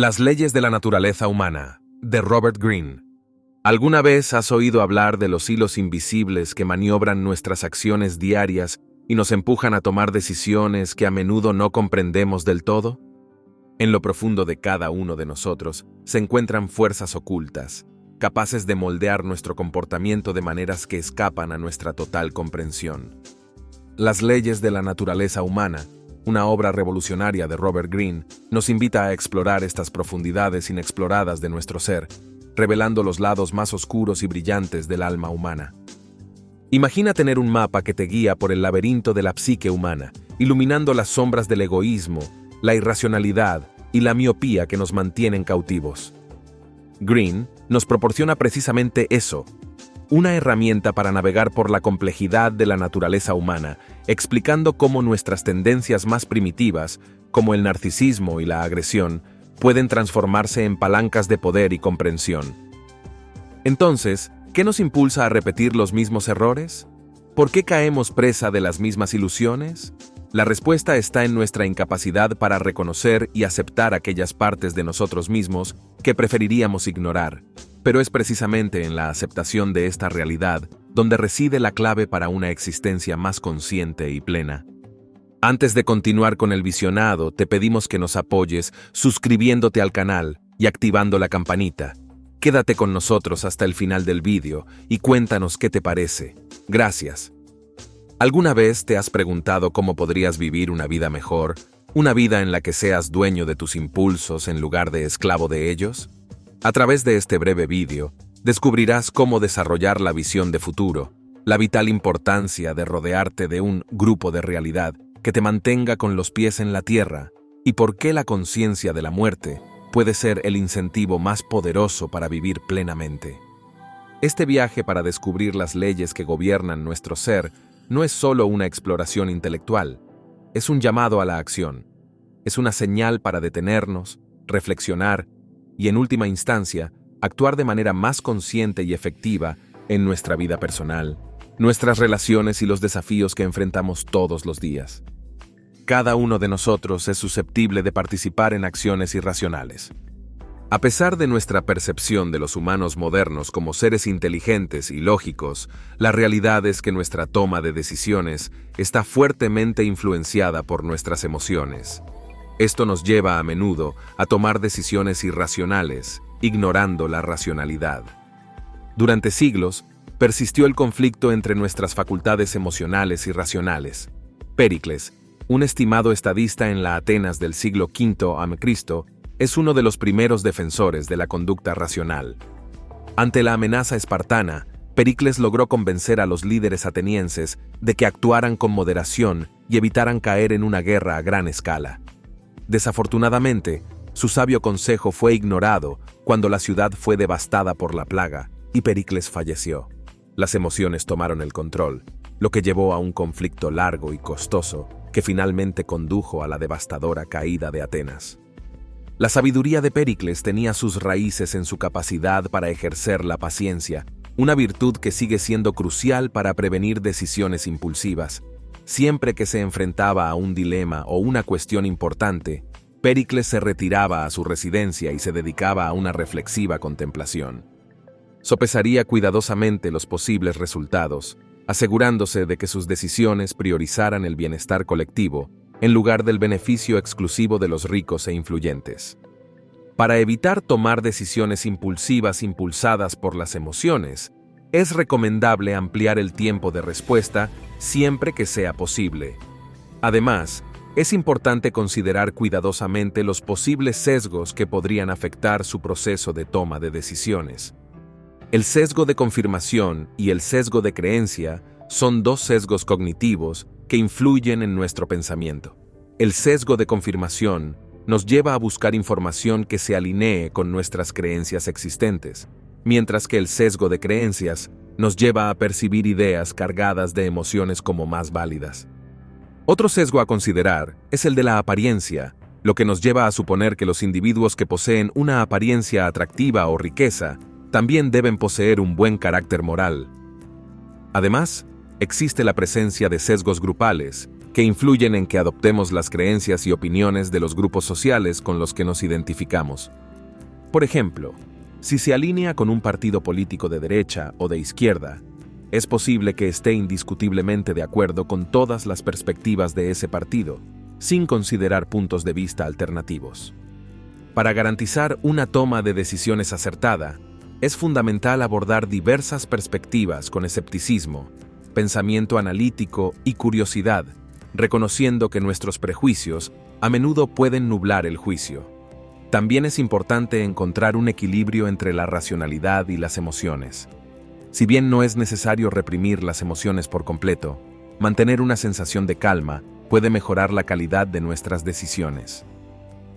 Las leyes de la naturaleza humana, de Robert Greene. ¿Alguna vez has oído hablar de los hilos invisibles que maniobran nuestras acciones diarias y nos empujan a tomar decisiones que a menudo no comprendemos del todo? En lo profundo de cada uno de nosotros se encuentran fuerzas ocultas, capaces de moldear nuestro comportamiento de maneras que escapan a nuestra total comprensión. Las leyes de la naturaleza humana, una obra revolucionaria de Robert Greene, nos invita a explorar estas profundidades inexploradas de nuestro ser, revelando los lados más oscuros y brillantes del alma humana. Imagina tener un mapa que te guía por el laberinto de la psique humana, iluminando las sombras del egoísmo, la irracionalidad y la miopía que nos mantienen cautivos. Greene nos proporciona precisamente eso, una herramienta para navegar por la complejidad de la naturaleza humana, explicando cómo nuestras tendencias más primitivas, como el narcisismo y la agresión, pueden transformarse en palancas de poder y comprensión. Entonces, ¿qué nos impulsa a repetir los mismos errores? ¿Por qué caemos presa de las mismas ilusiones? La respuesta está en nuestra incapacidad para reconocer y aceptar aquellas partes de nosotros mismos que preferiríamos ignorar. Pero es precisamente en la aceptación de esta realidad donde reside la clave para una existencia más consciente y plena. Antes de continuar con el visionado, te pedimos que nos apoyes suscribiéndote al canal y activando la campanita. Quédate con nosotros hasta el final del vídeo y cuéntanos qué te parece. Gracias. ¿Alguna vez te has preguntado cómo podrías vivir una vida mejor, una vida en la que seas dueño de tus impulsos en lugar de esclavo de ellos? A través de este breve vídeo, descubrirás cómo desarrollar la visión de futuro, la vital importancia de rodearte de un grupo de realidad que te mantenga con los pies en la tierra y por qué la conciencia de la muerte puede ser el incentivo más poderoso para vivir plenamente. Este viaje para descubrir las leyes que gobiernan nuestro ser no es solo una exploración intelectual, es un llamado a la acción. Es una señal para detenernos, reflexionar y, en última instancia, actuar de manera más consciente y efectiva en nuestra vida personal, nuestras relaciones y los desafíos que enfrentamos todos los días. Cada uno de nosotros es susceptible de participar en acciones irracionales. A pesar de nuestra percepción de los humanos modernos como seres inteligentes y lógicos, la realidad es que nuestra toma de decisiones está fuertemente influenciada por nuestras emociones. Esto nos lleva a menudo a tomar decisiones irracionales, ignorando la racionalidad. Durante siglos, persistió el conflicto entre nuestras facultades emocionales y racionales. Péricles, un estimado estadista en la Atenas del siglo V a.C., es uno de los primeros defensores de la conducta racional. Ante la amenaza espartana, Pericles logró convencer a los líderes atenienses de que actuaran con moderación y evitaran caer en una guerra a gran escala. Desafortunadamente, su sabio consejo fue ignorado cuando la ciudad fue devastada por la plaga y Pericles falleció. Las emociones tomaron el control, lo que llevó a un conflicto largo y costoso que finalmente condujo a la devastadora caída de Atenas. La sabiduría de Péricles tenía sus raíces en su capacidad para ejercer la paciencia, una virtud que sigue siendo crucial para prevenir decisiones impulsivas. Siempre que se enfrentaba a un dilema o una cuestión importante, Péricles se retiraba a su residencia y se dedicaba a una reflexiva contemplación. Sopesaría cuidadosamente los posibles resultados, asegurándose de que sus decisiones priorizaran el bienestar colectivo en lugar del beneficio exclusivo de los ricos e influyentes. Para evitar tomar decisiones impulsivas impulsadas por las emociones, es recomendable ampliar el tiempo de respuesta siempre que sea posible. Además, es importante considerar cuidadosamente los posibles sesgos que podrían afectar su proceso de toma de decisiones. El sesgo de confirmación y el sesgo de creencia son dos sesgos cognitivos que influyen en nuestro pensamiento. El sesgo de confirmación nos lleva a buscar información que se alinee con nuestras creencias existentes, mientras que el sesgo de creencias nos lleva a percibir ideas cargadas de emociones como más válidas. Otro sesgo a considerar es el de la apariencia, lo que nos lleva a suponer que los individuos que poseen una apariencia atractiva o riqueza también deben poseer un buen carácter moral. Además, existe la presencia de sesgos grupales, que influyen en que adoptemos las creencias y opiniones de los grupos sociales con los que nos identificamos. Por ejemplo, si se alinea con un partido político de derecha o de izquierda, es posible que esté indiscutiblemente de acuerdo con todas las perspectivas de ese partido, sin considerar puntos de vista alternativos. Para garantizar una toma de decisiones acertada, es fundamental abordar diversas perspectivas con escepticismo, pensamiento analítico y curiosidad, reconociendo que nuestros prejuicios a menudo pueden nublar el juicio. También es importante encontrar un equilibrio entre la racionalidad y las emociones. Si bien no es necesario reprimir las emociones por completo, mantener una sensación de calma puede mejorar la calidad de nuestras decisiones.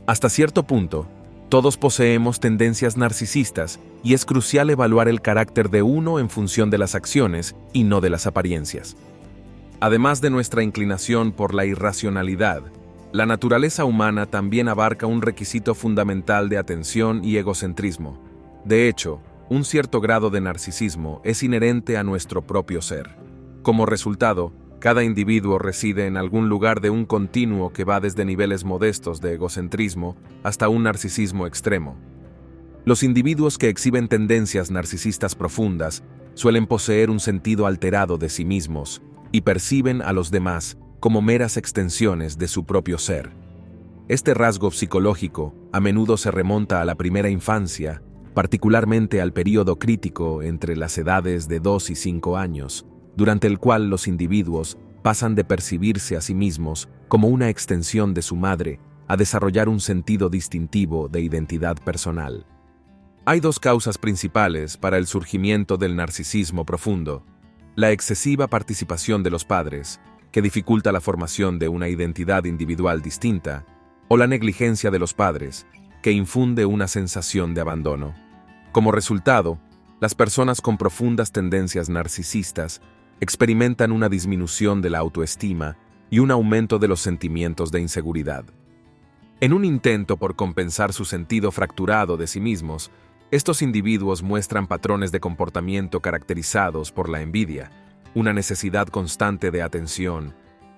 Hasta cierto punto, todos poseemos tendencias narcisistas y es crucial evaluar el carácter de uno en función de las acciones y no de las apariencias. Además de nuestra inclinación por la irracionalidad, la naturaleza humana también abarca un requisito fundamental de atención y egocentrismo. De hecho, un cierto grado de narcisismo es inherente a nuestro propio ser. Como resultado, cada individuo reside en algún lugar de un continuo que va desde niveles modestos de egocentrismo hasta un narcisismo extremo. Los individuos que exhiben tendencias narcisistas profundas suelen poseer un sentido alterado de sí mismos y perciben a los demás como meras extensiones de su propio ser. Este rasgo psicológico a menudo se remonta a la primera infancia, particularmente al período crítico entre las edades de 2 y 5 años, durante el cual los individuos pasan de percibirse a sí mismos como una extensión de su madre a desarrollar un sentido distintivo de identidad personal. Hay dos causas principales para el surgimiento del narcisismo profundo: la excesiva participación de los padres, que dificulta la formación de una identidad individual distinta, o la negligencia de los padres, que infunde una sensación de abandono. Como resultado, las personas con profundas tendencias narcisistas experimentan una disminución de la autoestima y un aumento de los sentimientos de inseguridad. En un intento por compensar su sentido fracturado de sí mismos, estos individuos muestran patrones de comportamiento caracterizados por la envidia, una necesidad constante de atención,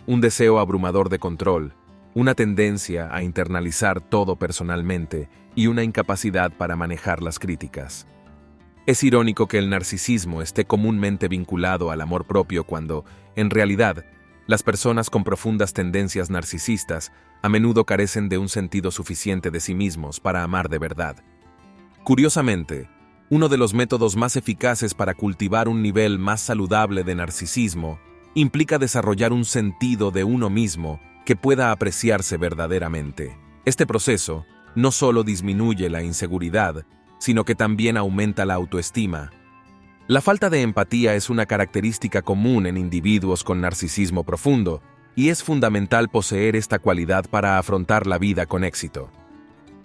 un deseo abrumador de control, una tendencia a internalizar todo personalmente y una incapacidad para manejar las críticas. Es irónico que el narcisismo esté comúnmente vinculado al amor propio cuando, en realidad, las personas con profundas tendencias narcisistas a menudo carecen de un sentido suficiente de sí mismos para amar de verdad. Curiosamente, uno de los métodos más eficaces para cultivar un nivel más saludable de narcisismo implica desarrollar un sentido de uno mismo que pueda apreciarse verdaderamente. Este proceso no solo disminuye la inseguridad, sino que también aumenta la autoestima. La falta de empatía es una característica común en individuos con narcisismo profundo, y es fundamental poseer esta cualidad para afrontar la vida con éxito.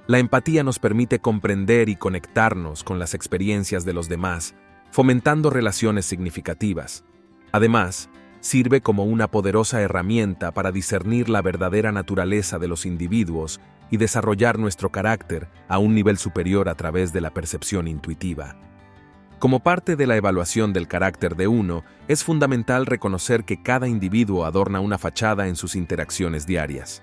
La empatía nos permite comprender y conectarnos con las experiencias de los demás, fomentando relaciones significativas. Además, sirve como una poderosa herramienta para discernir la verdadera naturaleza de los individuos y desarrollar nuestro carácter a un nivel superior a través de la percepción intuitiva. Como parte de la evaluación del carácter de uno, es fundamental reconocer que cada individuo adorna una fachada en sus interacciones diarias.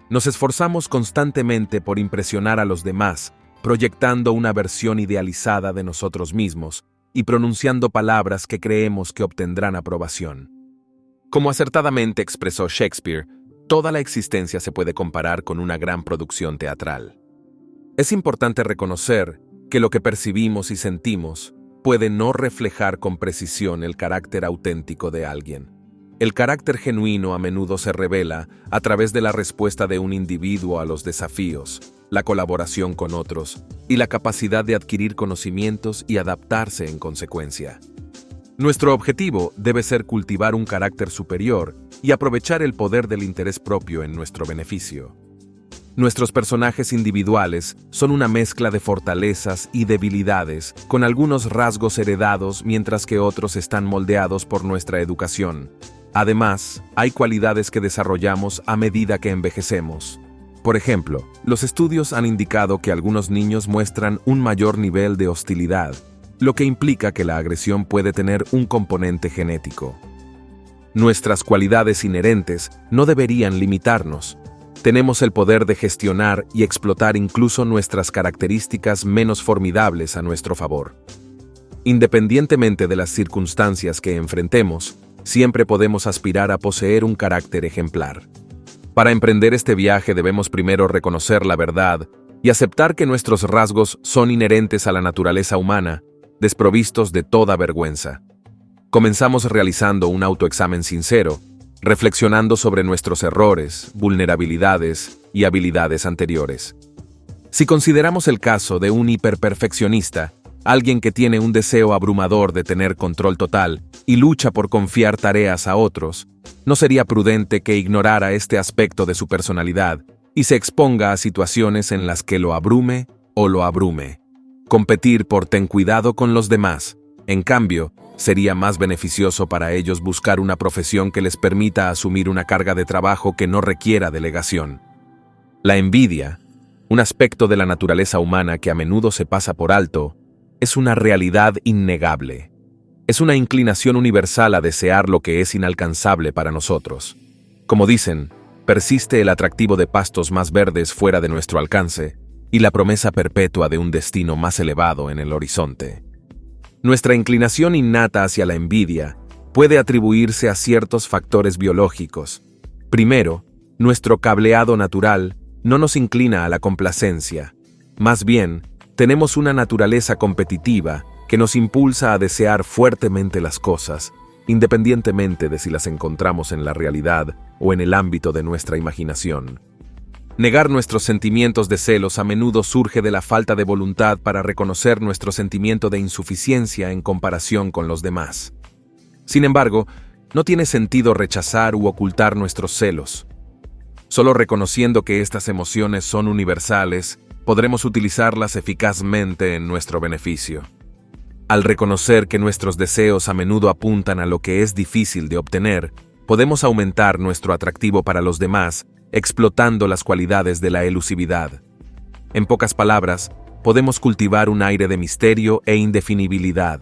Nos esforzamos constantemente por impresionar a los demás, proyectando una versión idealizada de nosotros mismos y pronunciando palabras que creemos que obtendrán aprobación. Como acertadamente expresó Shakespeare, toda la existencia se puede comparar con una gran producción teatral. Es importante reconocer que lo que percibimos y sentimos puede no reflejar con precisión el carácter auténtico de alguien. El carácter genuino a menudo se revela a través de la respuesta de un individuo a los desafíos, la colaboración con otros y la capacidad de adquirir conocimientos y adaptarse en consecuencia. Nuestro objetivo debe ser cultivar un carácter superior y aprovechar el poder del interés propio en nuestro beneficio. Nuestros personajes individuales son una mezcla de fortalezas y debilidades, con algunos rasgos heredados mientras que otros están moldeados por nuestra educación. Además, hay cualidades que desarrollamos a medida que envejecemos. Por ejemplo, los estudios han indicado que algunos niños muestran un mayor nivel de hostilidad, lo que implica que la agresión puede tener un componente genético. Nuestras cualidades inherentes no deberían limitarnos. Tenemos el poder de gestionar y explotar incluso nuestras características menos formidables a nuestro favor. Independientemente de las circunstancias que enfrentemos, siempre podemos aspirar a poseer un carácter ejemplar. Para emprender este viaje debemos primero reconocer la verdad y aceptar que nuestros rasgos son inherentes a la naturaleza humana, desprovistos de toda vergüenza. Comenzamos realizando un autoexamen sincero, reflexionando sobre nuestros errores, vulnerabilidades y habilidades anteriores. Si consideramos el caso de un hiperperfeccionista, alguien que tiene un deseo abrumador de tener control total y lucha por confiar tareas a otros, no sería prudente que ignorara este aspecto de su personalidad y se exponga a situaciones en las que lo abrume o lo abrume. Competir por ten cuidado con los demás, en cambio, sería más beneficioso para ellos buscar una profesión que les permita asumir una carga de trabajo que no requiera delegación. La envidia, un aspecto de la naturaleza humana que a menudo se pasa por alto, es una realidad innegable. Es una inclinación universal a desear lo que es inalcanzable para nosotros. Como dicen, persiste el atractivo de pastos más verdes fuera de nuestro alcance y la promesa perpetua de un destino más elevado en el horizonte. Nuestra inclinación innata hacia la envidia puede atribuirse a ciertos factores biológicos. Primero, nuestro cableado natural no nos inclina a la complacencia. Más bien, tenemos una naturaleza competitiva que nos impulsa a desear fuertemente las cosas, independientemente de si las encontramos en la realidad o en el ámbito de nuestra imaginación. Negar nuestros sentimientos de celos a menudo surge de la falta de voluntad para reconocer nuestro sentimiento de insuficiencia en comparación con los demás. Sin embargo, no tiene sentido rechazar u ocultar nuestros celos. Solo reconociendo que estas emociones son universales, podremos utilizarlas eficazmente en nuestro beneficio. Al reconocer que nuestros deseos a menudo apuntan a lo que es difícil de obtener, podemos aumentar nuestro atractivo para los demás, explotando las cualidades de la elusividad. En pocas palabras, podemos cultivar un aire de misterio e indefinibilidad.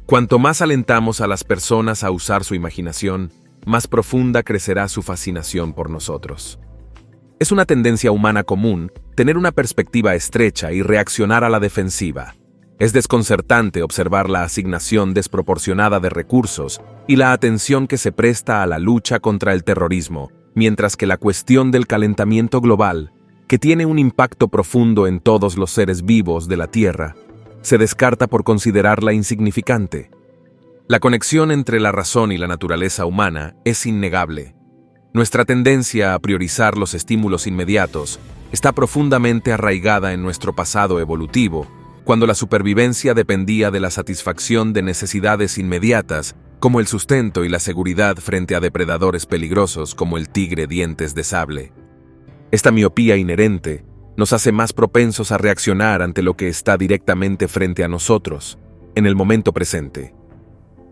Cuanto más alentamos a las personas a usar su imaginación, más profunda crecerá su fascinación por nosotros. Es una tendencia humana común tener una perspectiva estrecha y reaccionar a la defensiva. Es desconcertante observar la asignación desproporcionada de recursos y la atención que se presta a la lucha contra el terrorismo, mientras que la cuestión del calentamiento global, que tiene un impacto profundo en todos los seres vivos de la Tierra, se descarta por considerarla insignificante. La conexión entre la razón y la naturaleza humana es innegable. Nuestra tendencia a priorizar los estímulos inmediatos está profundamente arraigada en nuestro pasado evolutivo, cuando la supervivencia dependía de la satisfacción de necesidades inmediatas, como el sustento y la seguridad frente a depredadores peligrosos como el tigre dientes de sable. Esta miopía inherente nos hace más propensos a reaccionar ante lo que está directamente frente a nosotros, en el momento presente.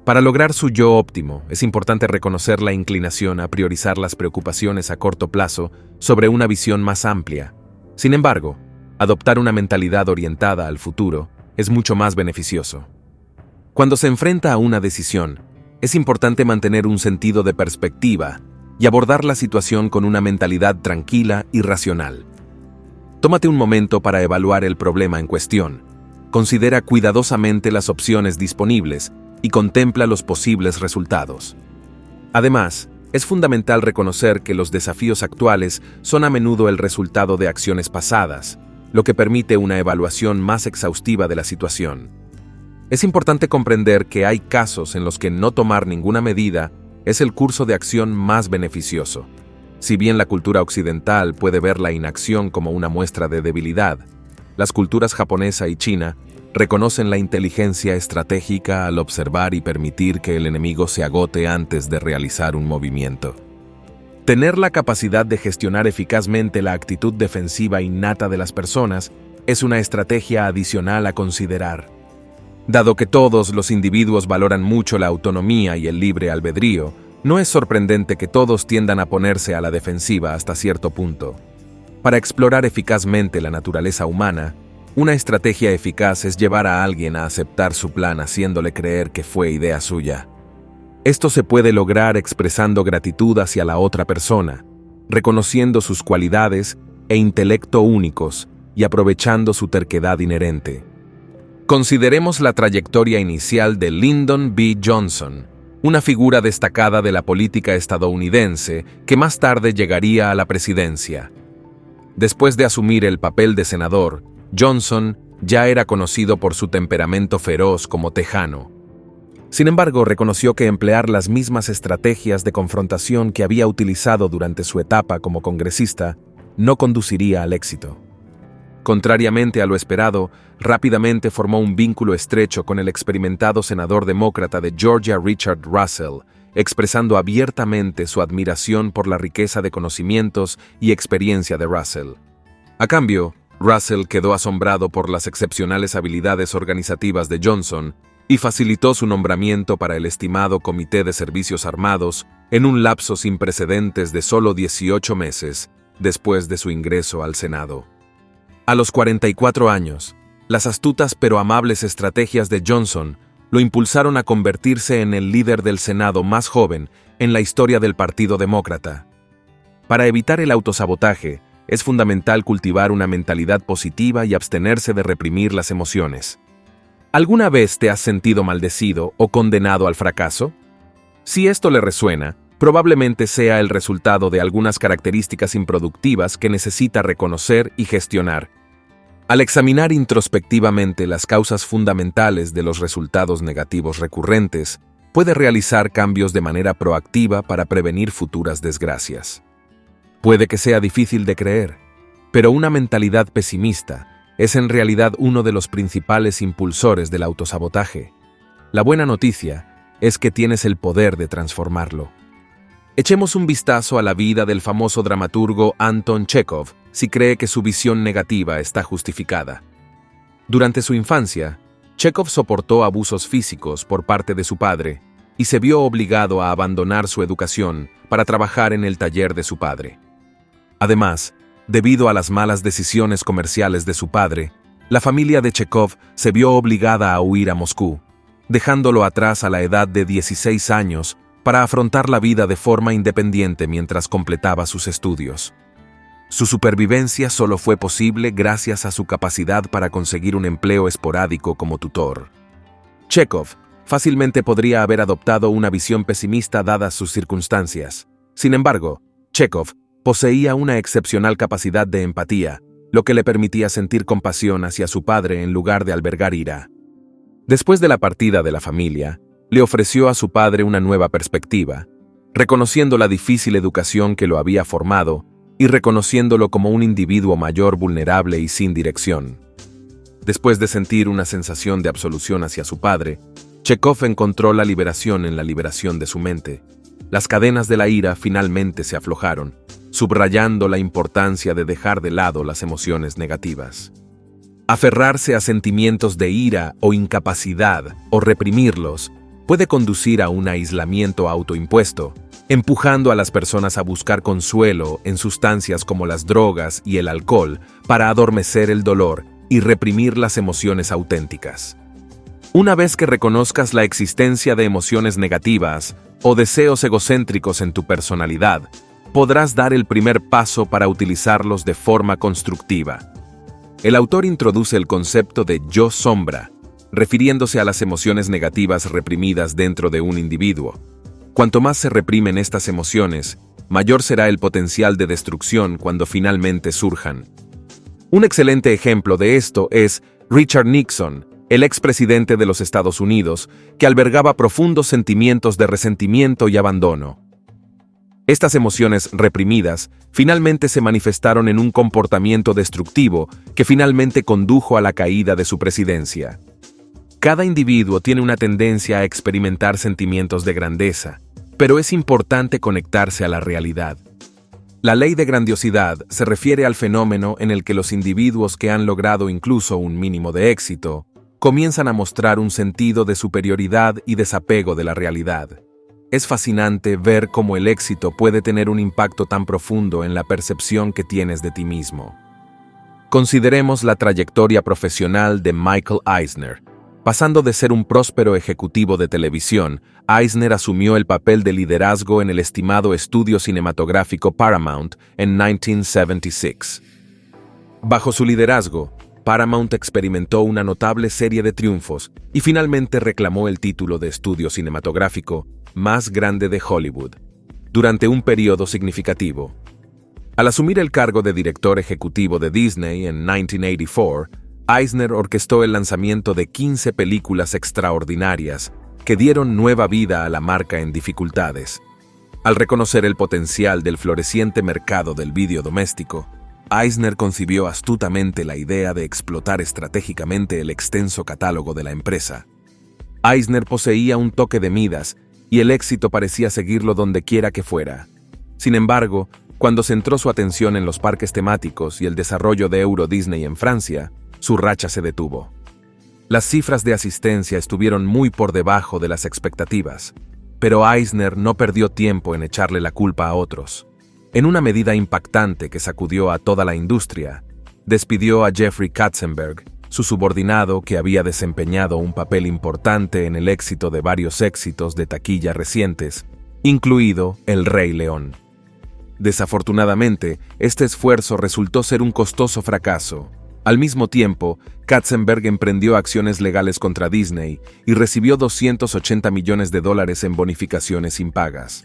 Para lograr su yo óptimo, es importante reconocer la inclinación a priorizar las preocupaciones a corto plazo sobre una visión más amplia. Sin embargo, adoptar una mentalidad orientada al futuro es mucho más beneficioso. Cuando se enfrenta a una decisión, es importante mantener un sentido de perspectiva y abordar la situación con una mentalidad tranquila y racional. Tómate un momento para evaluar el problema en cuestión. Considera cuidadosamente las opciones disponibles y contempla los posibles resultados. Además, es fundamental reconocer que los desafíos actuales son a menudo el resultado de acciones pasadas, lo que permite una evaluación más exhaustiva de la situación. Es importante comprender que hay casos en los que no tomar ninguna medida es el curso de acción más beneficioso. Si bien la cultura occidental puede ver la inacción como una muestra de debilidad, las culturas japonesa y china reconocen la inteligencia estratégica al observar y permitir que el enemigo se agote antes de realizar un movimiento. Tener la capacidad de gestionar eficazmente la actitud defensiva innata de las personas es una estrategia adicional a considerar. Dado que todos los individuos valoran mucho la autonomía y el libre albedrío, no es sorprendente que todos tiendan a ponerse a la defensiva hasta cierto punto. Para explorar eficazmente la naturaleza humana, una estrategia eficaz es llevar a alguien a aceptar su plan haciéndole creer que fue idea suya. Esto se puede lograr expresando gratitud hacia la otra persona, reconociendo sus cualidades e intelecto únicos y aprovechando su terquedad inherente. Consideremos la trayectoria inicial de Lyndon B. Johnson, una figura destacada de la política estadounidense que más tarde llegaría a la presidencia. Después de asumir el papel de senador, Johnson ya era conocido por su temperamento feroz como tejano. Sin embargo, reconoció que emplear las mismas estrategias de confrontación que había utilizado durante su etapa como congresista no conduciría al éxito. Contrariamente a lo esperado, rápidamente formó un vínculo estrecho con el experimentado senador demócrata de Georgia Richard Russell, expresando abiertamente su admiración por la riqueza de conocimientos y experiencia de Russell. A cambio, Russell quedó asombrado por las excepcionales habilidades organizativas de Johnson y facilitó su nombramiento para el estimado Comité de Servicios Armados en un lapso sin precedentes de solo 18 meses después de su ingreso al Senado. A los 44 años, las astutas pero amables estrategias de Johnson lo impulsaron a convertirse en el líder del Senado más joven en la historia del Partido Demócrata. Para evitar el autosabotaje, es fundamental cultivar una mentalidad positiva y abstenerse de reprimir las emociones. ¿Alguna vez te has sentido maldecido o condenado al fracaso? Si esto le resuena, probablemente sea el resultado de algunas características improductivas que necesita reconocer y gestionar. Al examinar introspectivamente las causas fundamentales de los resultados negativos recurrentes, puede realizar cambios de manera proactiva para prevenir futuras desgracias. Puede que sea difícil de creer, pero una mentalidad pesimista es en realidad uno de los principales impulsores del autosabotaje. La buena noticia es que tienes el poder de transformarlo. Echemos un vistazo a la vida del famoso dramaturgo Anton Chekhov si cree que su visión negativa está justificada. Durante su infancia, Chekhov soportó abusos físicos por parte de su padre y se vio obligado a abandonar su educación para trabajar en el taller de su padre. Además, debido a las malas decisiones comerciales de su padre, la familia de Chekhov se vio obligada a huir a Moscú, dejándolo atrás a la edad de 16 años para afrontar la vida de forma independiente mientras completaba sus estudios. Su supervivencia solo fue posible gracias a su capacidad para conseguir un empleo esporádico como tutor. Chekhov fácilmente podría haber adoptado una visión pesimista dadas sus circunstancias. Sin embargo, Chekhov poseía una excepcional capacidad de empatía, lo que le permitía sentir compasión hacia su padre en lugar de albergar ira. Después de la partida de la familia, le ofreció a su padre una nueva perspectiva, reconociendo la difícil educación que lo había formado y reconociéndolo como un individuo mayor, vulnerable y sin dirección. Después de sentir una sensación de absolución hacia su padre, Chekhov encontró la liberación en la liberación de su mente. Las cadenas de la ira finalmente se aflojaron, subrayando la importancia de dejar de lado las emociones negativas. Aferrarse a sentimientos de ira o incapacidad o reprimirlos puede conducir a un aislamiento autoimpuesto, empujando a las personas a buscar consuelo en sustancias como las drogas y el alcohol para adormecer el dolor y reprimir las emociones auténticas. Una vez que reconozcas la existencia de emociones negativas o deseos egocéntricos en tu personalidad, podrás dar el primer paso para utilizarlos de forma constructiva. El autor introduce el concepto de yo sombra, refiriéndose a las emociones negativas reprimidas dentro de un individuo. Cuanto más se reprimen estas emociones, mayor será el potencial de destrucción cuando finalmente surjan. Un excelente ejemplo de esto es Richard Nixon, el expresidente de los Estados Unidos, que albergaba profundos sentimientos de resentimiento y abandono. Estas emociones reprimidas finalmente se manifestaron en un comportamiento destructivo que finalmente condujo a la caída de su presidencia. Cada individuo tiene una tendencia a experimentar sentimientos de grandeza, pero es importante conectarse a la realidad. La ley de grandiosidad se refiere al fenómeno en el que los individuos que han logrado incluso un mínimo de éxito comienzan a mostrar un sentido de superioridad y desapego de la realidad. Es fascinante ver cómo el éxito puede tener un impacto tan profundo en la percepción que tienes de ti mismo. Consideremos la trayectoria profesional de Michael Eisner, Pasando de ser un próspero ejecutivo de televisión, Eisner asumió el papel de liderazgo en el estimado estudio cinematográfico Paramount en 1976. Bajo su liderazgo, Paramount experimentó una notable serie de triunfos y finalmente reclamó el título de estudio cinematográfico más grande de Hollywood, durante un periodo significativo. Al asumir el cargo de director ejecutivo de Disney en 1984, Eisner orquestó el lanzamiento de 15 películas extraordinarias que dieron nueva vida a la marca en dificultades. Al reconocer el potencial del floreciente mercado del vídeo doméstico, Eisner concibió astutamente la idea de explotar estratégicamente el extenso catálogo de la empresa. Eisner poseía un toque de Midas y el éxito parecía seguirlo donde quiera que fuera. Sin embargo, cuando centró su atención en los parques temáticos y el desarrollo de Euro Disney en Francia, su racha se detuvo. Las cifras de asistencia estuvieron muy por debajo de las expectativas, pero Eisner no perdió tiempo en echarle la culpa a otros. En una medida impactante que sacudió a toda la industria, despidió a Jeffrey Katzenberg, su subordinado que había desempeñado un papel importante en el éxito de varios éxitos de taquilla recientes, incluido El Rey León. Desafortunadamente, este esfuerzo resultó ser un costoso fracaso. Al mismo tiempo, Katzenberg emprendió acciones legales contra Disney y recibió $280 millones en bonificaciones impagas.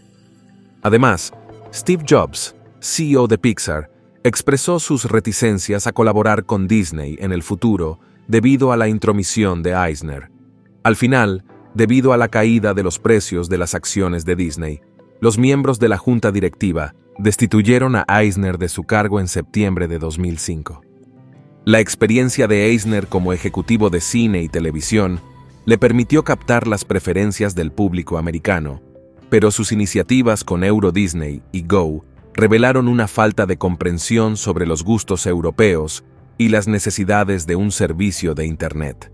Además, Steve Jobs, CEO de Pixar, expresó sus reticencias a colaborar con Disney en el futuro debido a la intromisión de Eisner. Al final, debido a la caída de los precios de las acciones de Disney, los miembros de la junta directiva destituyeron a Eisner de su cargo en septiembre de 2005. La experiencia de Eisner como ejecutivo de cine y televisión le permitió captar las preferencias del público americano, pero sus iniciativas con Euro Disney y Go revelaron una falta de comprensión sobre los gustos europeos y las necesidades de un servicio de Internet.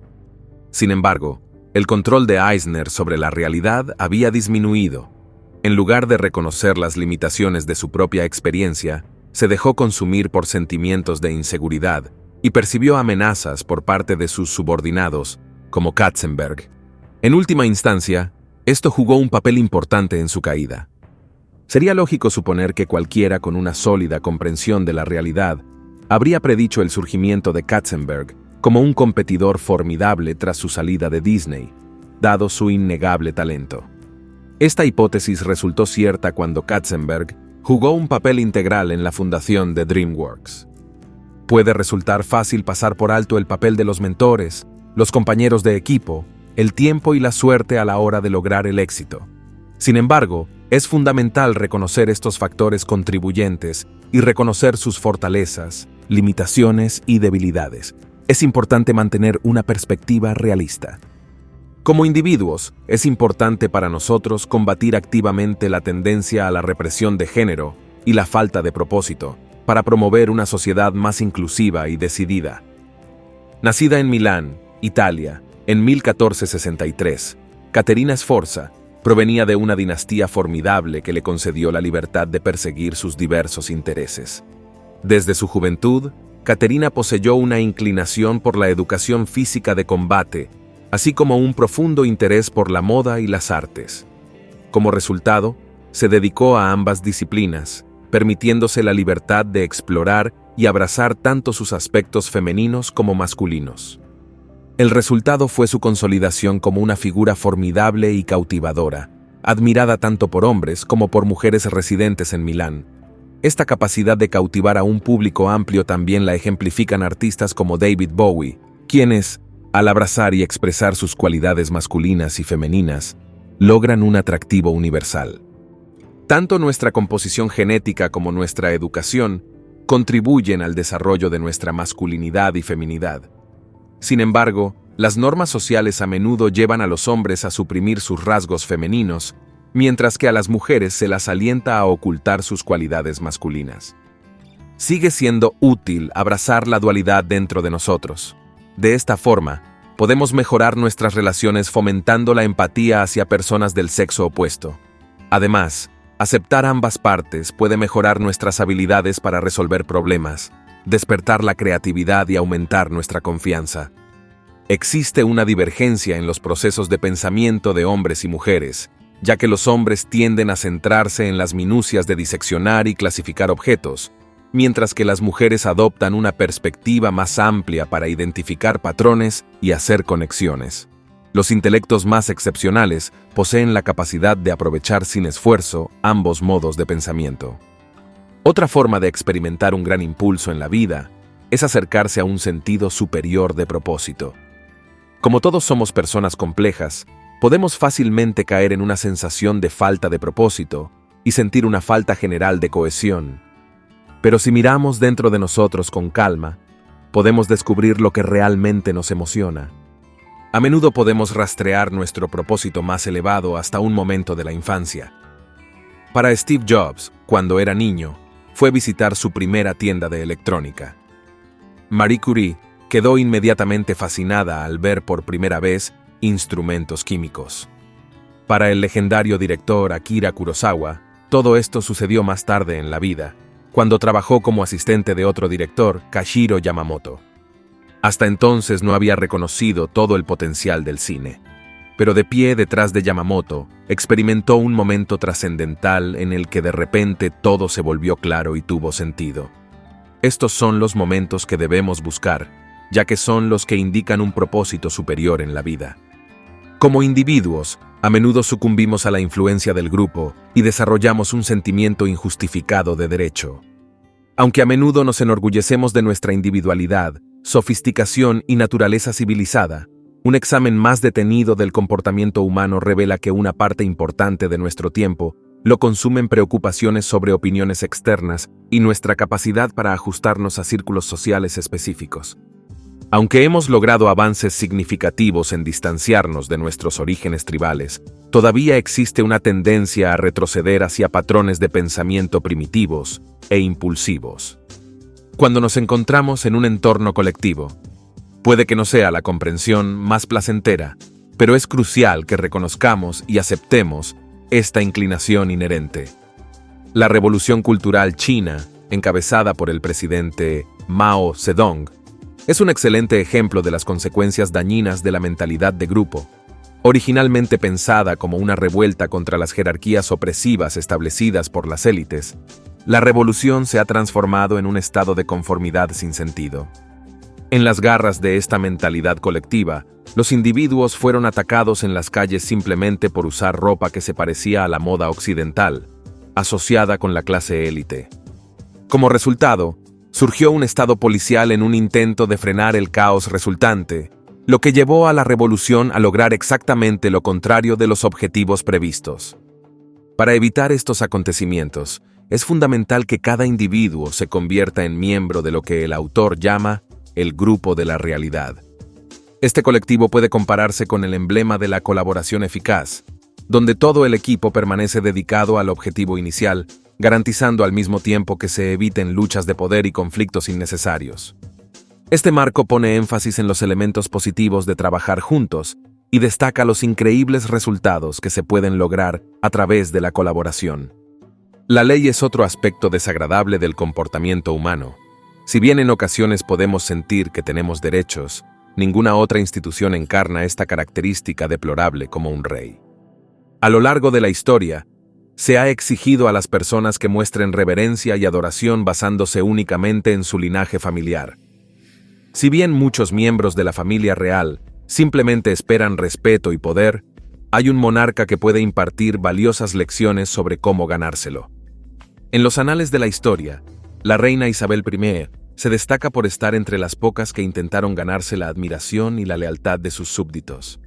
Sin embargo, el control de Eisner sobre la realidad había disminuido. En lugar de reconocer las limitaciones de su propia experiencia, se dejó consumir por sentimientos de inseguridad y percibió amenazas por parte de sus subordinados, como Katzenberg. En última instancia, esto jugó un papel importante en su caída. Sería lógico suponer que cualquiera con una sólida comprensión de la realidad habría predicho el surgimiento de Katzenberg como un competidor formidable tras su salida de Disney, dado su innegable talento. Esta hipótesis resultó cierta cuando Katzenberg jugó un papel integral en la fundación de DreamWorks. Puede resultar fácil pasar por alto el papel de los mentores, los compañeros de equipo, el tiempo y la suerte a la hora de lograr el éxito. Sin embargo, es fundamental reconocer estos factores contribuyentes y reconocer sus fortalezas, limitaciones y debilidades. Es importante mantener una perspectiva realista. Como individuos, es importante para nosotros combatir activamente la tendencia a la represión de género y la falta de propósito, para promover una sociedad más inclusiva y decidida. Nacida en Milán, Italia, en 1463, Caterina Sforza provenía de una dinastía formidable que le concedió la libertad de perseguir sus diversos intereses. Desde su juventud, Caterina poseyó una inclinación por la educación física de combate, así como un profundo interés por la moda y las artes. Como resultado, se dedicó a ambas disciplinas, permitiéndose la libertad de explorar y abrazar tanto sus aspectos femeninos como masculinos. El resultado fue su consolidación como una figura formidable y cautivadora, admirada tanto por hombres como por mujeres residentes en Milán. Esta capacidad de cautivar a un público amplio también la ejemplifican artistas como David Bowie, quienes, al abrazar y expresar sus cualidades masculinas y femeninas, logran un atractivo universal. Tanto nuestra composición genética como nuestra educación contribuyen al desarrollo de nuestra masculinidad y feminidad. Sin embargo, las normas sociales a menudo llevan a los hombres a suprimir sus rasgos femeninos, mientras que a las mujeres se las alienta a ocultar sus cualidades masculinas. Sigue siendo útil abrazar la dualidad dentro de nosotros. De esta forma, podemos mejorar nuestras relaciones fomentando la empatía hacia personas del sexo opuesto. Además, aceptar ambas partes puede mejorar nuestras habilidades para resolver problemas, despertar la creatividad y aumentar nuestra confianza. Existe una divergencia en los procesos de pensamiento de hombres y mujeres, ya que los hombres tienden a centrarse en las minucias de diseccionar y clasificar objetos, mientras que las mujeres adoptan una perspectiva más amplia para identificar patrones y hacer conexiones. Los intelectos más excepcionales poseen la capacidad de aprovechar sin esfuerzo ambos modos de pensamiento. Otra forma de experimentar un gran impulso en la vida es acercarse a un sentido superior de propósito. Como todos somos personas complejas, podemos fácilmente caer en una sensación de falta de propósito y sentir una falta general de cohesión. Pero si miramos dentro de nosotros con calma, podemos descubrir lo que realmente nos emociona. A menudo podemos rastrear nuestro propósito más elevado hasta un momento de la infancia. Para Steve Jobs, cuando era niño, fue visitar su primera tienda de electrónica. Marie Curie quedó inmediatamente fascinada al ver por primera vez instrumentos químicos. Para el legendario director Akira Kurosawa, todo esto sucedió más tarde en la vida, cuando trabajó como asistente de otro director, Kashiro Yamamoto. Hasta entonces no había reconocido todo el potencial del cine, pero de pie detrás de Yamamoto, experimentó un momento trascendental en el que de repente todo se volvió claro y tuvo sentido. Estos son los momentos que debemos buscar, ya que son los que indican un propósito superior en la vida. Como individuos, a menudo sucumbimos a la influencia del grupo y desarrollamos un sentimiento injustificado de derecho. Aunque a menudo nos enorgullecemos de nuestra individualidad, sofisticación y naturaleza civilizada, un examen más detenido del comportamiento humano revela que una parte importante de nuestro tiempo lo consumen preocupaciones sobre opiniones externas y nuestra capacidad para ajustarnos a círculos sociales específicos. Aunque hemos logrado avances significativos en distanciarnos de nuestros orígenes tribales, todavía existe una tendencia a retroceder hacia patrones de pensamiento primitivos e impulsivos. Cuando nos encontramos en un entorno colectivo, puede que no sea la comprensión más placentera, pero es crucial que reconozcamos y aceptemos esta inclinación inherente. La revolución cultural china, encabezada por el presidente Mao Zedong, es un excelente ejemplo de las consecuencias dañinas de la mentalidad de grupo. Originalmente pensada como una revuelta contra las jerarquías opresivas establecidas por las élites, la revolución se ha transformado en un estado de conformidad sin sentido. En las garras de esta mentalidad colectiva, los individuos fueron atacados en las calles simplemente por usar ropa que se parecía a la moda occidental, asociada con la clase élite. Como resultado, surgió un estado policial en un intento de frenar el caos resultante, lo que llevó a la revolución a lograr exactamente lo contrario de los objetivos previstos. Para evitar estos acontecimientos, es fundamental que cada individuo se convierta en miembro de lo que el autor llama el grupo de la realidad. Este colectivo puede compararse con el emblema de la colaboración eficaz, donde todo el equipo permanece dedicado al objetivo inicial, garantizando al mismo tiempo que se eviten luchas de poder y conflictos innecesarios. Este marco pone énfasis en los elementos positivos de trabajar juntos y destaca los increíbles resultados que se pueden lograr a través de la colaboración. La ley es otro aspecto desagradable del comportamiento humano. Si bien en ocasiones podemos sentir que tenemos derechos, ninguna otra institución encarna esta característica deplorable como un rey. A lo largo de la historia, se ha exigido a las personas que muestren reverencia y adoración basándose únicamente en su linaje familiar. Si bien muchos miembros de la familia real simplemente esperan respeto y poder, hay un monarca que puede impartir valiosas lecciones sobre cómo ganárselo. En los anales de la historia, la reina Isabel I se destaca por estar entre las pocas que intentaron ganarse la admiración y la lealtad de sus súbditos.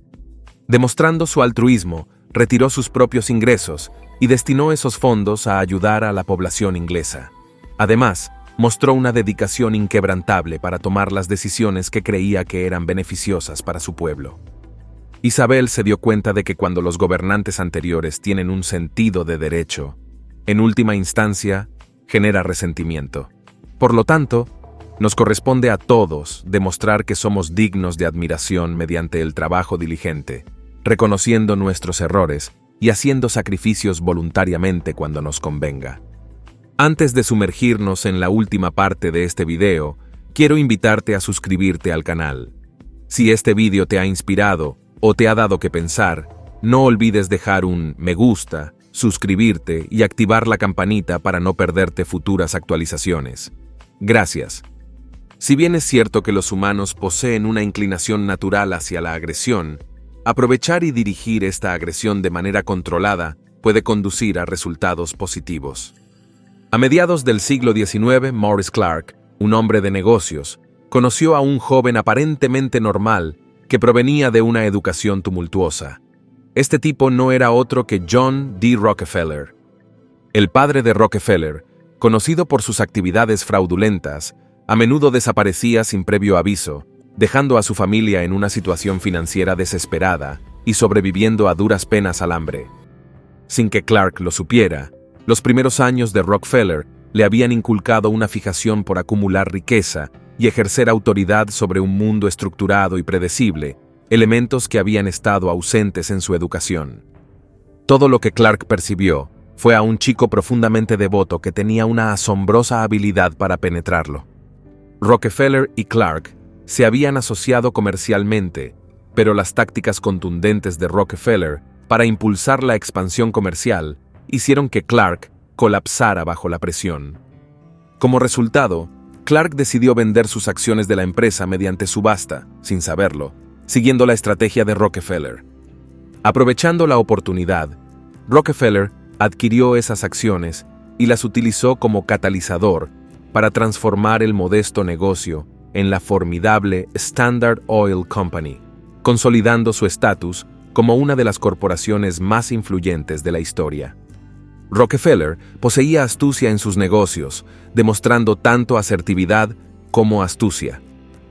Demostrando su altruismo, retiró sus propios ingresos y destinó esos fondos a ayudar a la población inglesa. Además, mostró una dedicación inquebrantable para tomar las decisiones que creía que eran beneficiosas para su pueblo. Isabel se dio cuenta de que cuando los gobernantes anteriores tienen un sentido de derecho, en última instancia, genera resentimiento. Por lo tanto, nos corresponde a todos demostrar que somos dignos de admiración mediante el trabajo diligente, reconociendo nuestros errores y haciendo sacrificios voluntariamente cuando nos convenga. Antes de sumergirnos en la última parte de este video, quiero invitarte a suscribirte al canal. Si este vídeo te ha inspirado o te ha dado que pensar, no olvides dejar un me gusta, suscribirte y activar la campanita para no perderte futuras actualizaciones. Gracias. Si bien es cierto que los humanos poseen una inclinación natural hacia la agresión, aprovechar y dirigir esta agresión de manera controlada puede conducir a resultados positivos. A mediados del siglo XIX, Maurice Clark, un hombre de negocios, conoció a un joven aparentemente normal que provenía de una educación tumultuosa. Este tipo no era otro que John D. Rockefeller. El padre de Rockefeller, conocido por sus actividades fraudulentas, a menudo desaparecía sin previo aviso, dejando a su familia en una situación financiera desesperada y sobreviviendo a duras penas al hambre. Sin que Clark lo supiera, los primeros años de Rockefeller le habían inculcado una fijación por acumular riqueza y ejercer autoridad sobre un mundo estructurado y predecible, elementos que habían estado ausentes en su educación. Todo lo que Clark percibió fue a un chico profundamente devoto que tenía una asombrosa habilidad para penetrarlo. Rockefeller y Clark se habían asociado comercialmente, pero las tácticas contundentes de Rockefeller para impulsar la expansión comercial hicieron que Clark colapsara bajo la presión. Como resultado, Clark decidió vender sus acciones de la empresa mediante subasta, sin saberlo, siguiendo la estrategia de Rockefeller. Aprovechando la oportunidad, Rockefeller adquirió esas acciones y las utilizó como catalizador para transformar el modesto negocio en la formidable Standard Oil Company, consolidando su estatus como una de las corporaciones más influyentes de la historia. Rockefeller poseía astucia en sus negocios, demostrando tanto asertividad como astucia.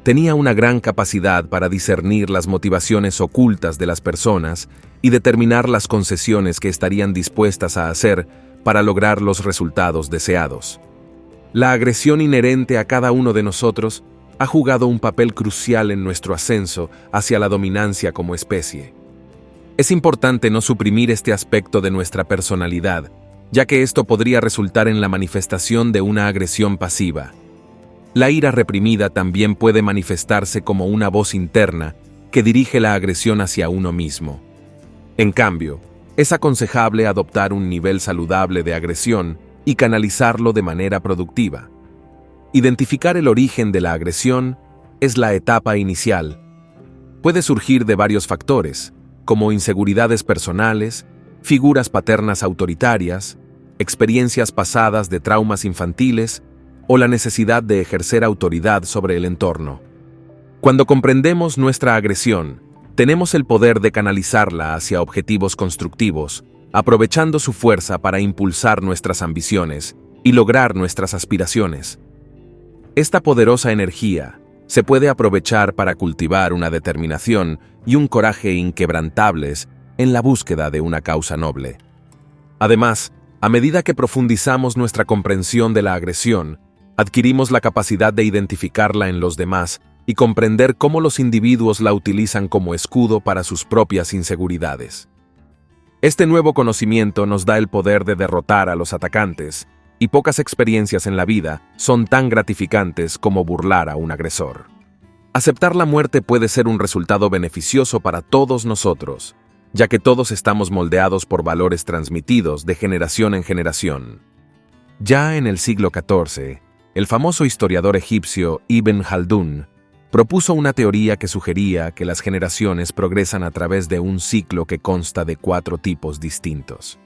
Tenía una gran capacidad para discernir las motivaciones ocultas de las personas y determinar las concesiones que estarían dispuestas a hacer para lograr los resultados deseados. La agresión inherente a cada uno de nosotros ha jugado un papel crucial en nuestro ascenso hacia la dominancia como especie. Es importante no suprimir este aspecto de nuestra personalidad, ya que esto podría resultar en la manifestación de una agresión pasiva. La ira reprimida también puede manifestarse como una voz interna que dirige la agresión hacia uno mismo. En cambio, es aconsejable adoptar un nivel saludable de agresión y canalizarlo de manera productiva. Identificar el origen de la agresión es la etapa inicial. Puede surgir de varios factores, como inseguridades personales, figuras paternas autoritarias, experiencias pasadas de traumas infantiles o la necesidad de ejercer autoridad sobre el entorno. Cuando comprendemos nuestra agresión, tenemos el poder de canalizarla hacia objetivos constructivos, aprovechando su fuerza para impulsar nuestras ambiciones y lograr nuestras aspiraciones. Esta poderosa energía se puede aprovechar para cultivar una determinación y un coraje inquebrantables en la búsqueda de una causa noble. Además, a medida que profundizamos nuestra comprensión de la agresión, adquirimos la capacidad de identificarla en los demás y comprender cómo los individuos la utilizan como escudo para sus propias inseguridades. Este nuevo conocimiento nos da el poder de derrotar a los atacantes, y pocas experiencias en la vida son tan gratificantes como burlar a un agresor. Aceptar la muerte puede ser un resultado beneficioso para todos nosotros, ya que todos estamos moldeados por valores transmitidos de generación en generación. Ya en el siglo XIV, el famoso historiador egipcio Ibn Khaldún propuso una teoría que sugería que las generaciones progresan a través de un ciclo que consta de 4 tipos distintos.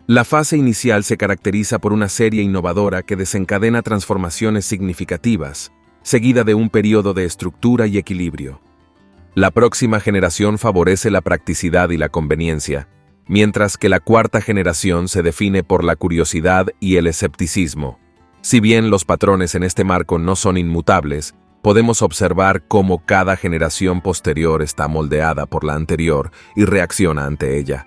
La fase inicial se caracteriza por una serie innovadora que desencadena transformaciones significativas, seguida de un periodo de estructura y equilibrio. La próxima generación favorece la practicidad y la conveniencia, mientras que la cuarta generación se define por la curiosidad y el escepticismo. Si bien los patrones en este marco no son inmutables, podemos observar cómo cada generación posterior está moldeada por la anterior y reacciona ante ella.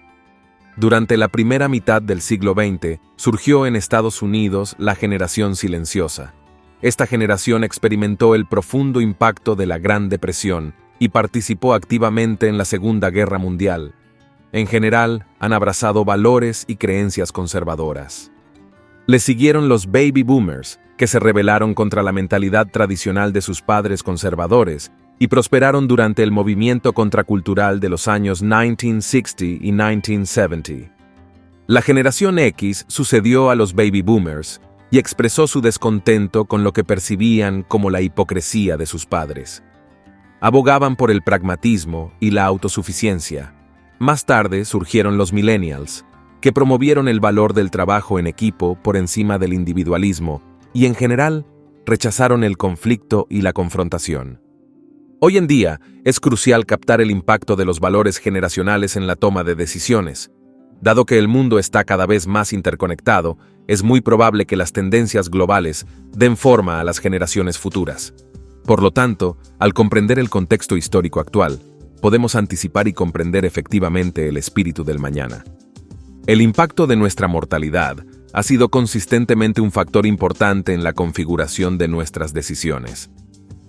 Durante la primera mitad del siglo XX, surgió en Estados Unidos la generación silenciosa. Esta generación experimentó el profundo impacto de la Gran Depresión y participó activamente en la Segunda Guerra Mundial. En general, han abrazado valores y creencias conservadoras. Le siguieron los baby boomers, que se rebelaron contra la mentalidad tradicional de sus padres conservadores y prosperaron durante el movimiento contracultural de los años 1960 y 1970. La generación X sucedió a los baby boomers y expresó su descontento con lo que percibían como la hipocresía de sus padres. Abogaban por el pragmatismo y la autosuficiencia. Más tarde surgieron los millennials, que promovieron el valor del trabajo en equipo por encima del individualismo y, en general, rechazaron el conflicto y la confrontación. Hoy en día, es crucial captar el impacto de los valores generacionales en la toma de decisiones. Dado que el mundo está cada vez más interconectado, es muy probable que las tendencias globales den forma a las generaciones futuras. Por lo tanto, al comprender el contexto histórico actual, podemos anticipar y comprender efectivamente el espíritu del mañana. El impacto de nuestra mortalidad ha sido consistentemente un factor importante en la configuración de nuestras decisiones.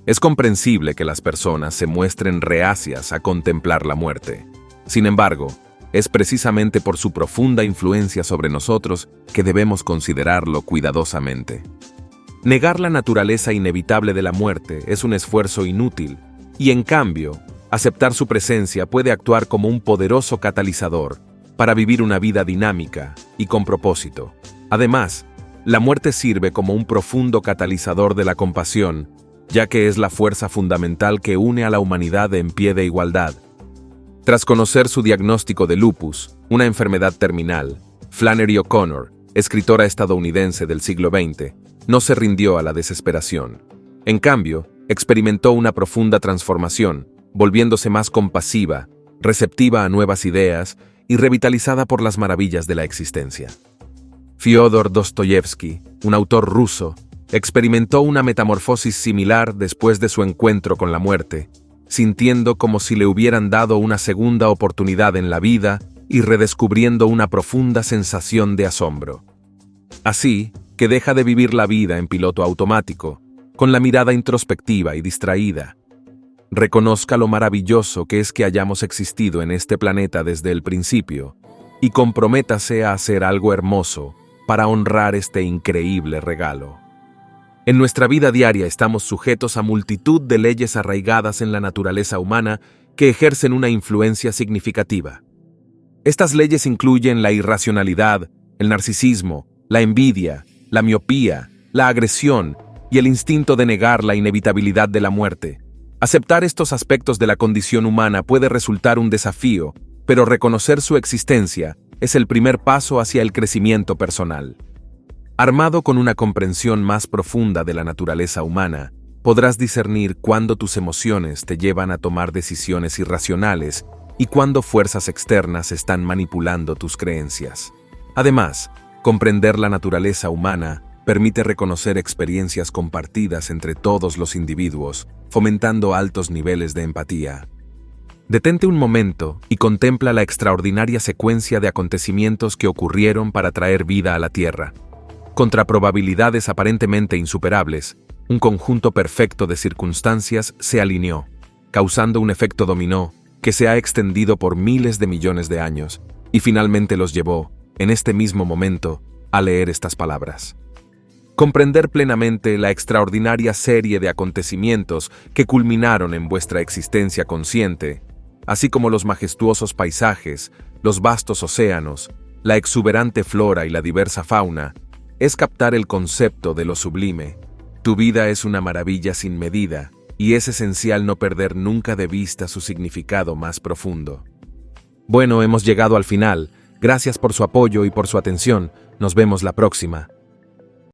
Es comprensible que las personas se muestren reacias a contemplar la muerte. Sin embargo, es precisamente por su profunda influencia sobre nosotros que debemos considerarlo cuidadosamente. Negar la naturaleza inevitable de la muerte es un esfuerzo inútil, y en cambio, aceptar su presencia puede actuar como un poderoso catalizador para vivir una vida dinámica y con propósito. Además, la muerte sirve como un profundo catalizador de la compasión, ya que es la fuerza fundamental que une a la humanidad en pie de igualdad. Tras conocer su diagnóstico de lupus, una enfermedad terminal, Flannery O'Connor, escritora estadounidense del siglo XX, no se rindió a la desesperación. En cambio, experimentó una profunda transformación, volviéndose más compasiva, receptiva a nuevas ideas y revitalizada por las maravillas de la existencia. Fyodor Dostoyevsky, un autor ruso, experimentó una metamorfosis similar después de su encuentro con la muerte, sintiendo como si le hubieran dado una segunda oportunidad en la vida y redescubriendo una profunda sensación de asombro. Así que deja de vivir la vida en piloto automático, con la mirada introspectiva y distraída. Reconozca lo maravilloso que es que hayamos existido en este planeta desde el principio y comprométase a hacer algo hermoso para honrar este increíble regalo. En nuestra vida diaria estamos sujetos a multitud de leyes arraigadas en la naturaleza humana que ejercen una influencia significativa. Estas leyes incluyen la irracionalidad, el narcisismo, la envidia, la miopía, la agresión y el instinto de negar la inevitabilidad de la muerte. Aceptar estos aspectos de la condición humana puede resultar un desafío, pero reconocer su existencia es el primer paso hacia el crecimiento personal. Armado con una comprensión más profunda de la naturaleza humana, podrás discernir cuándo tus emociones te llevan a tomar decisiones irracionales y cuándo fuerzas externas están manipulando tus creencias. Además, comprender la naturaleza humana permite reconocer experiencias compartidas entre todos los individuos, fomentando altos niveles de empatía. Detente un momento y contempla la extraordinaria secuencia de acontecimientos que ocurrieron para traer vida a la Tierra. Contra probabilidades aparentemente insuperables, un conjunto perfecto de circunstancias se alineó, causando un efecto dominó que se ha extendido por miles de millones de años y finalmente los llevó, en este mismo momento, a leer estas palabras. Comprender plenamente la extraordinaria serie de acontecimientos que culminaron en vuestra existencia consciente, así como los majestuosos paisajes, los vastos océanos, la exuberante flora y la diversa fauna, es captar el concepto de lo sublime. Tu vida es una maravilla sin medida, y es esencial no perder nunca de vista su significado más profundo. Bueno, hemos llegado al final. Gracias por su apoyo y por su atención. Nos vemos la próxima.